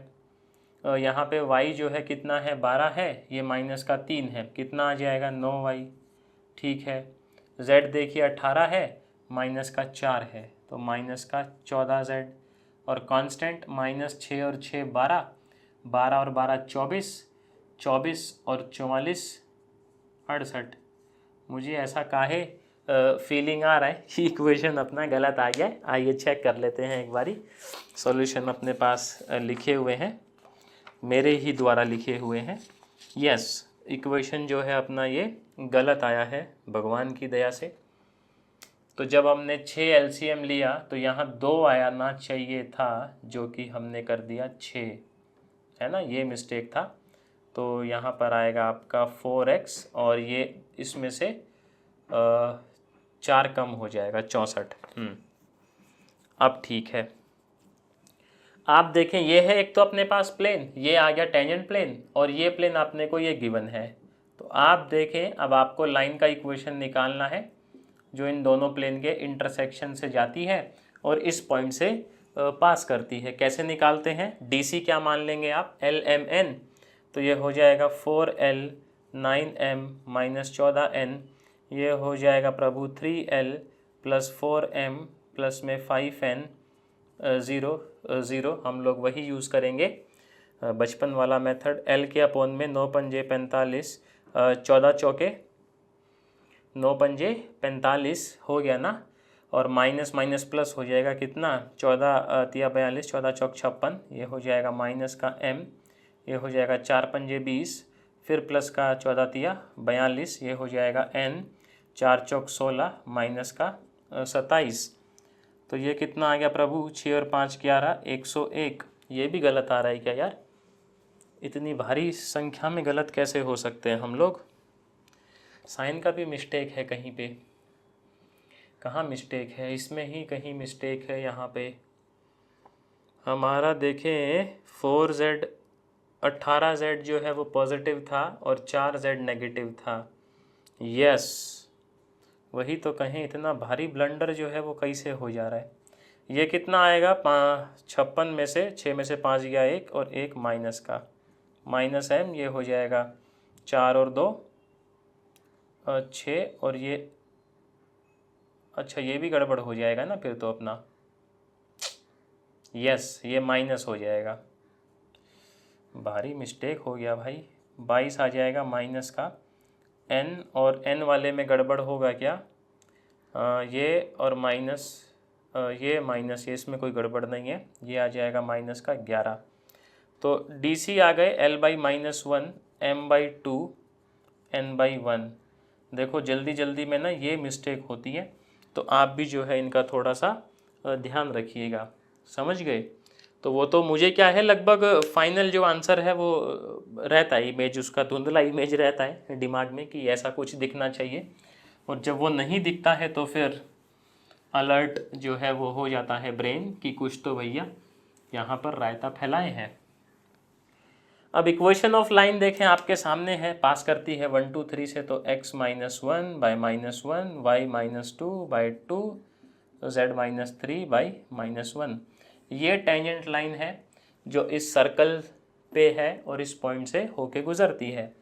यहाँ पे y जो है कितना है, 12 है, ये माइनस का 3 है, कितना आ जाएगा 9y। ठीक है, z देखिए 18 है, माइनस का 4 है, तो माइनस का 14z, और कांस्टेंट माइनस 6 और 6 12, 12 और 12 24, 24 और 44 68। मुझे ऐसा काहे फीलिंग आ रहा है कि इक्वेशन अपना गलत आ गया है। आइए चेक कर लेते हैं एक बारी। सॉल्यूशन अपने पास लिखे हुए हैं, मेरे ही द्वारा लिखे हुए हैं। यस, इक्वेशन जो है अपना ये गलत आया है भगवान की दया से। तो जब हमने 6 एलसीएम लिया तो यहाँ 2 आना चाहिए था, जो कि हमने कर दिया 6, है ना, ये मिस्टेक था। तो यहाँ पर आएगा आपका 4x, और ये इसमें से 4 कम हो जाएगा 64। अब ठीक है, आप देखें ये है एक तो अपने पास प्लेन, ये आ गया टेंजेंट प्लेन, और ये प्लेन आपने को ये गिवन है। तो आप देखें अब आपको लाइन का इक्वेशन निकालना है जो इन दोनों प्लेन के इंटरसेक्शन से जाती है और इस पॉइंट से पास करती है। कैसे निकालते हैं? डीसी क्या मान लेंगे आप, LMN, तो ये हो जाएगा 4L 9M माइनस 14N, ये हो जाएगा प्रभु 3L प्लस 4M प्लस में 5N 0 0। हम लोग वही यूज़ करेंगे बचपन वाला मेथड, L के अपोन में 9 पंजे 45, 14 चौके 9 पंजे 45 हो गया ना, और माइनस माइनस प्लस हो जाएगा कितना, 14 तिया 42, 14 चौक 56, ये हो जाएगा माइनस का M, ये हो जाएगा 4 पंजे 20, फिर प्लस का 14 तिया 42, ये हो जाएगा N, 4 चौक 16 माइनस का 27। तो ये कितना आ गया प्रभु, 6 और 5 11, 101। ये भी गलत आ रहा है क्या यार? इतनी भारी संख्या में गलत कैसे हो सकते हैं हम लोग? साइन का भी मिस्टेक है कहीं पे, कहाँ मिस्टेक है? इसमें ही कहीं मिस्टेक है। यहाँ पे हमारा देखें 4z 18z जो है वो पॉजिटिव था और 4z नेगेटिव था। यस, वही तो कहें इतना भारी ब्लंडर जो है वो कैसे हो जा रहा है। ये कितना आएगा, 56 में से 6 में से 5 गया 1 और 1 माइनस का माइनस M, ये हो जाएगा 4 और 2 6, और ये अच्छा ये भी गड़बड़ हो जाएगा ना फिर तो अपना। यस, ये माइनस हो जाएगा, भारी मिस्टेक हो गया भाई। 22 आ जाएगा माइनस का N, और N वाले में गड़बड़ होगा क्या, ये और माइनस ये माइनस, ये इसमें कोई गड़बड़ नहीं है, ये आ जाएगा माइनस का 11। तो डी सी आ गए L/-1 m/2 n/1। देखो जल्दी जल्दी में ना ये मिस्टेक होती है, तो आप भी जो है इनका थोड़ा सा ध्यान रखिएगा, समझ गए। तो वो तो मुझे क्या है, लगभग फाइनल जो आंसर है वो रहता है, इमेज उसका धुंधला इमेज रहता है दिमाग में कि ऐसा कुछ दिखना चाहिए, और जब वो नहीं दिखता है तो फिर अलर्ट जो है वो हो जाता है ब्रेन कि कुछ तो भैया यहाँ पर रायता फैलाए हैं। अब इक्वेशन ऑफ लाइन देखें, आपके सामने है, पास करती है 1 2 3 से, तो x-1/-1, y-2/2, z-3/-1। ये टेंजेंट लाइन है जो इस सर्कल पे है और इस पॉइंट से होके गुजरती है।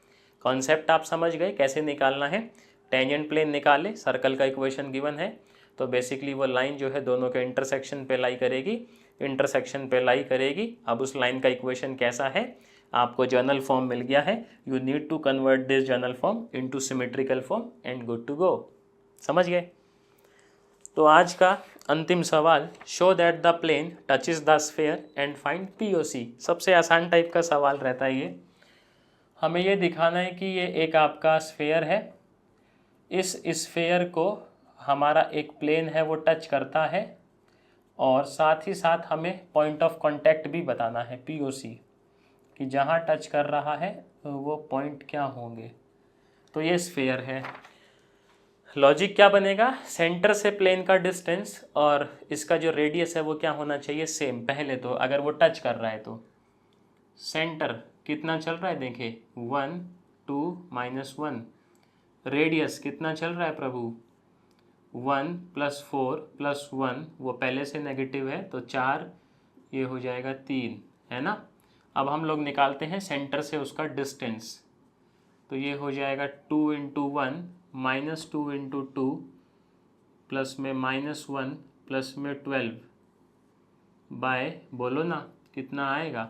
कॉन्सेप्ट आप समझ गए कैसे निकालना है। टेंजेंट प्लेन निकाले, सर्कल का इक्वेशन गिवन है, तो बेसिकली वो लाइन जो है दोनों के इंटरसेक्शन पे लाई करेगी, इंटरसेक्शन पे लाई करेगी। अब उस लाइन का इक्वेशन कैसा है, आपको जर्नल फॉर्म मिल गया है, you need to convert this general form into symmetrical form and good to go. समझ गए। तो आज का अंतिम सवाल, show that the plane touches the sphere and find POC। सबसे आसान टाइप का सवाल रहता है ये। हमें ये दिखाना है कि ये एक आपका स्फेयर है, इस स्फेयर को हमारा एक प्लेन है वो टच करता है, और साथ ही साथ हमें पॉइंट ऑफ कांटेक्ट भी बताना है POC, कि जहाँ टच कर रहा है वो पॉइंट क्या होंगे। तो ये स्फेयर है। लॉजिक क्या बनेगा, सेंटर से प्लेन का डिस्टेंस और इसका जो रेडियस है वो क्या होना चाहिए, सेम। पहले तो अगर वो टच कर रहा है तो सेंटर कितना चल रहा है, देखें 1 2 -1। रेडियस कितना चल रहा है प्रभु, 1 + 4 + 1, वो पहले से नेगेटिव है तो 4, ये हो जाएगा 3, है ना। अब हम लोग निकालते हैं सेंटर से उसका डिस्टेंस, तो ये हो जाएगा 2 × 1 -2 × 2 प्लस में -1 प्लस में 12 बाय, बोलो ना कितना आएगा,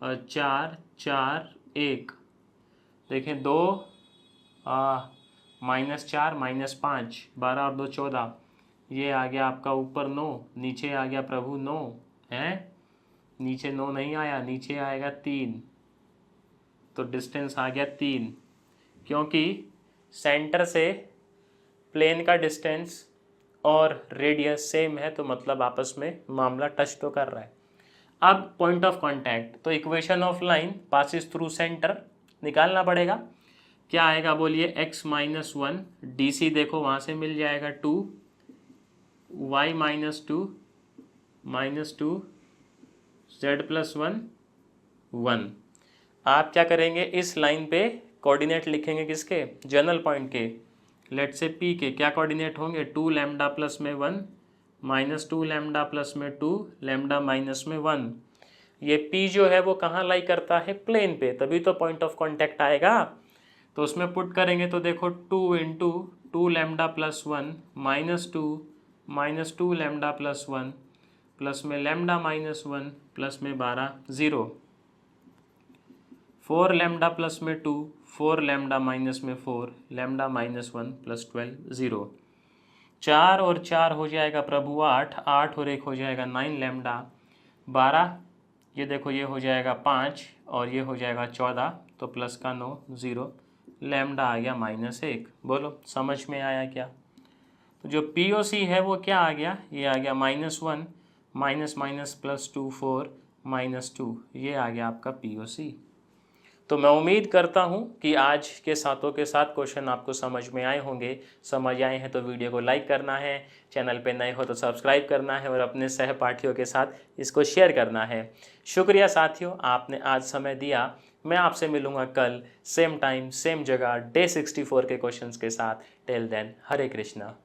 4 4 1। देखें 2 -4 -5, 12 और 2 14, ये आ गया आपका ऊपर 9, नीचे आ गया प्रभु 9 है, नीचे 9 नहीं आया, नीचे आएगा 3, तो डिस्टेंस आ गया 3। क्योंकि सेंटर से प्लेन का डिस्टेंस और रेडियस सेम है, तो मतलब आपस में मामला टच तो कर रहा है। अब पॉइंट ऑफ कांटेक्ट, तो equation of line passes through centre निकालना पड़ेगा। क्या आएगा बोलिए, x-1 DC, देखो वहाँ से मिल जाएगा 2, y-2 -2, z+1 1। आप क्या करेंगे, इस लाइन पे कोऑर्डिनेट लिखेंगे किसके, जर्नल पॉइंट के, लेट से P के क्या कोऑर्डिनेट होंगे, 2 लैम्डा प्लस में 1 -2 लैम्डा प्लस में 2 लैम्डा माइनस में 1। ये P जो है वो कहाँ लाई करता है, प्लेन पे, तभी तो पॉइंट ऑफ कांटेक्ट आएगा। तो उसमें पुट करेंगे तो देखो 2 × 2 lambda plus 1 -2 lambda plus 1 plus में लैम्डा -1 प्लस में 12 0, 4 लैम्डा प्लस में 2 4 लैम्डा माइनस में 4 लैम्डा -1 प्लस 12 0। 4 और 4 हो जाएगा प्रभु 8, 8 और 1 हो जाएगा 9 लैम्डा 12, ये देखो ये हो जाएगा 5 और ये हो जाएगा 14, तो प्लस का 9 0, लैम्डा आ गया -1। बोलो समझ में आया क्या। तो जो POC है वो क्या आ गया, ये आ गया -1 -+ 2 4 -2, ये आ गया आपका POC। तो मैं उम्मीद करता हूँ कि आज के साथों के साथ क्वेश्चन आपको समझ में आए होंगे। समझ आए हैं तो वीडियो को लाइक करना है, चैनल पे नए हो तो सब्सक्राइब करना है और अपने सहपाठियों के साथ इसको शेयर करना है। शुक्रिया साथियों, आपने आज समय दिया। मैं आपसे मिलूँगा कल सेम टाइम सेम जगह डे 64 के क्वेश्चंस के साथ। टिल देन, हरे कृष्णा।